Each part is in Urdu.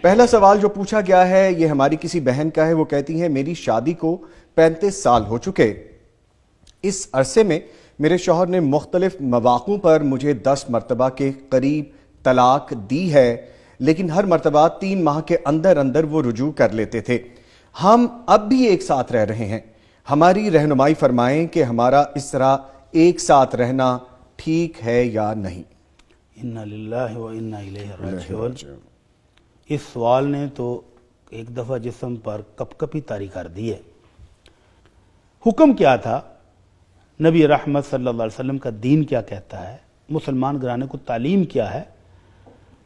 پہلا سوال جو پوچھا گیا ہے یہ ہماری کسی بہن کا ہے. وہ کہتی ہیں میری شادی کو 35 سال ہو چکے. اس عرصے میں میرے شوہر نے مختلف مواقعوں پر مجھے 10 مرتبہ کے قریب طلاق دی ہے، لیکن ہر مرتبہ 3 ماہ کے اندر اندر وہ رجوع کر لیتے تھے. ہم اب بھی ایک ساتھ رہ رہے ہیں. ہماری رہنمائی فرمائیں کہ ہمارا اس طرح ایک ساتھ رہنا ٹھیک ہے یا نہیں. انا للہ و انا الیہ راجعون. اس سوال نے تو ایک دفعہ جسم پر کپ کپی طاری کر دی ہے. حکم کیا تھا؟ نبی رحمت صلی اللہ علیہ وسلم کا دین کیا کہتا ہے؟ مسلمان گھرانے کو تعلیم کیا ہے؟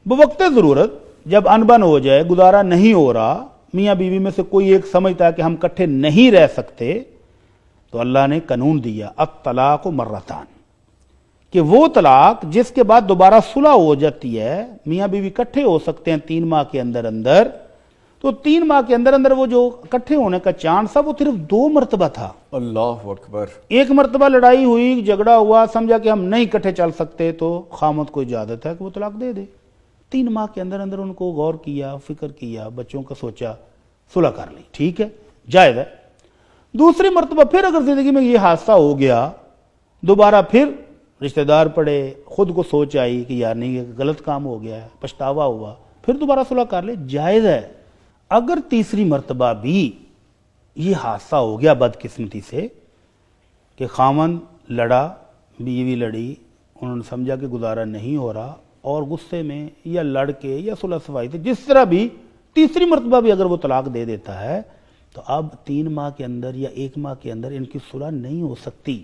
بوقت ضرورت جب انبن ہو جائے، گزارا نہیں ہو رہا، میاں بیوی میں سے کوئی ایک سمجھتا ہے کہ ہم کٹھے نہیں رہ سکتے، تو اللہ نے قانون دیا الطلاق مرتان، کہ وہ طلاق جس کے بعد دوبارہ صلح ہو جاتی ہے، میاں بیوی کٹھے ہو سکتے ہیں 3 ماہ کے اندر اندر، تو 3 ماہ کے اندر اندر وہ جو کٹھے ہونے کا چانس تھا وہ صرف 2 مرتبہ تھا. اللہ اکبر. ایک مرتبہ لڑائی ہوئی، جھگڑا ہوا، سمجھا کہ ہم نہیں کٹھے چل سکتے، تو خامد کو اجازت ہے کہ وہ طلاق دے دے. 3 ماہ کے اندر اندر ان کو غور کیا، فکر کیا، بچوں کا سوچا، صلح کر لی، ٹھیک ہے، جائز ہے. دوسری مرتبہ پھر اگر زندگی میں یہ حادثہ ہو گیا، دوبارہ پھر رشتہ دار پڑے، خود کو سوچ آئی کہ یار نہیں، یہ غلط کام ہو گیا ہے، پچھتاوا ہوا، پھر دوبارہ صلح کر لے، جائز ہے. اگر تیسری مرتبہ بھی یہ حادثہ ہو گیا بدقسمتی سے کہ خامند لڑا، بیوی لڑی، انہوں نے سمجھا کہ گزارا نہیں ہو رہا، اور غصے میں یا لڑ کے یا صلح صفائی سے جس طرح بھی تیسری مرتبہ بھی اگر وہ طلاق دے دیتا ہے، تو اب 3 ماہ کے اندر یا 1 ماہ کے اندر ان کی صلح نہیں ہو سکتی.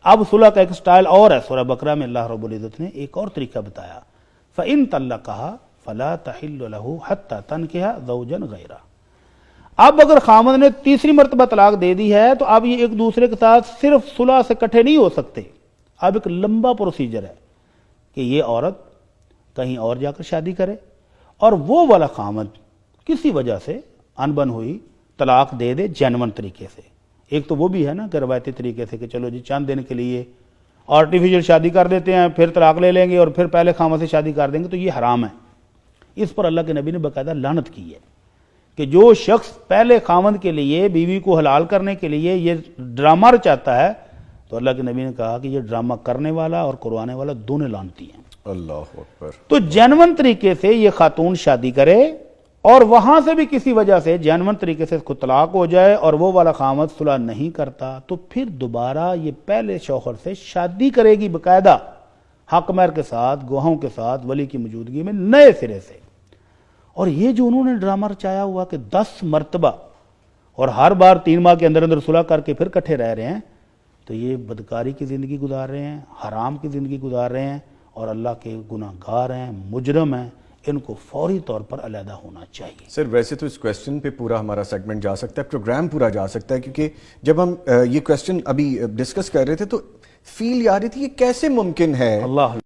اب صلح کا ایک سٹائل اور ہے. سورہ بقرہ میں اللہ رب العزت نے ایک اور طریقہ بتایا، فَإِن طَلَّقَهَا فَلَا تَحِلُّ لَهُ حَتَّى تَنكِحَ زَوْجًا غَيْرَهُ. اب اگر خامد نے تیسری مرتبہ طلاق دے دی ہے تو اب یہ ایک دوسرے کے ساتھ صرف صلح سے اکٹھے نہیں ہو سکتے. اب ایک لمبا پروسیجر ہے کہ یہ عورت کہیں اور جا کر شادی کرے، اور وہ والا خامد کسی وجہ سے انبن ہوئی طلاق دے دے جینون طریقے سے. ایک تو وہ بھی ہے نا کہ روایتی طریقے سے کہ چلو جی چند دن کے لیے آرٹیفیشل شادی کر دیتے ہیں، پھر طلاق لے لیں گے اور پھر پہلے خامد سے شادی کر دیں گے، تو یہ حرام ہے. اس پر اللہ کے نبی نے باقاعدہ لعنت کی ہے کہ جو شخص پہلے خامد کے لیے بیوی کو حلال کرنے کے لیے یہ ڈرامہ رچاتا ہے، تو اللہ کے نبی نے کہا کہ یہ ڈرامہ کرنے والا اور کروانے والا دونوں لعنتی ہیں. اللہ اکبر. تو جینون طریقے سے یہ خاتون شادی کرے اور وہاں سے بھی کسی وجہ سے جینون طریقے سے اس کو طلاق ہو جائے اور وہ والا خامد صلح نہیں کرتا، تو پھر دوبارہ یہ پہلے شوہر سے شادی کرے گی باقاعدہ حق مہر کے ساتھ، گواہوں کے ساتھ، ولی کی موجودگی میں نئے سرے سے. اور یہ جو انہوں نے ڈرامہ رچایا ہوا کہ 10 مرتبہ اور ہر بار 3 ماہ کے اندر اندر صلح کر کے پھر کٹھے رہ رہے ہیں، تو یہ بدکاری کی زندگی گزار رہے ہیں، حرام کی زندگی گزار رہے ہیں، اور اللہ کے گناہ گار ہیں، مجرم ہیں. ان کو فوری طور پر علیحدہ ہونا چاہیے. سر ویسے تو اس کویسچن پہ پورا ہمارا سیگمنٹ جا سکتا ہے، پروگرام پورا جا سکتا ہے، کیونکہ جب ہم یہ کویسچن ابھی ڈسکس کر رہے تھے تو فیل آ رہی تھی یہ کیسے ممکن ہے. اللہ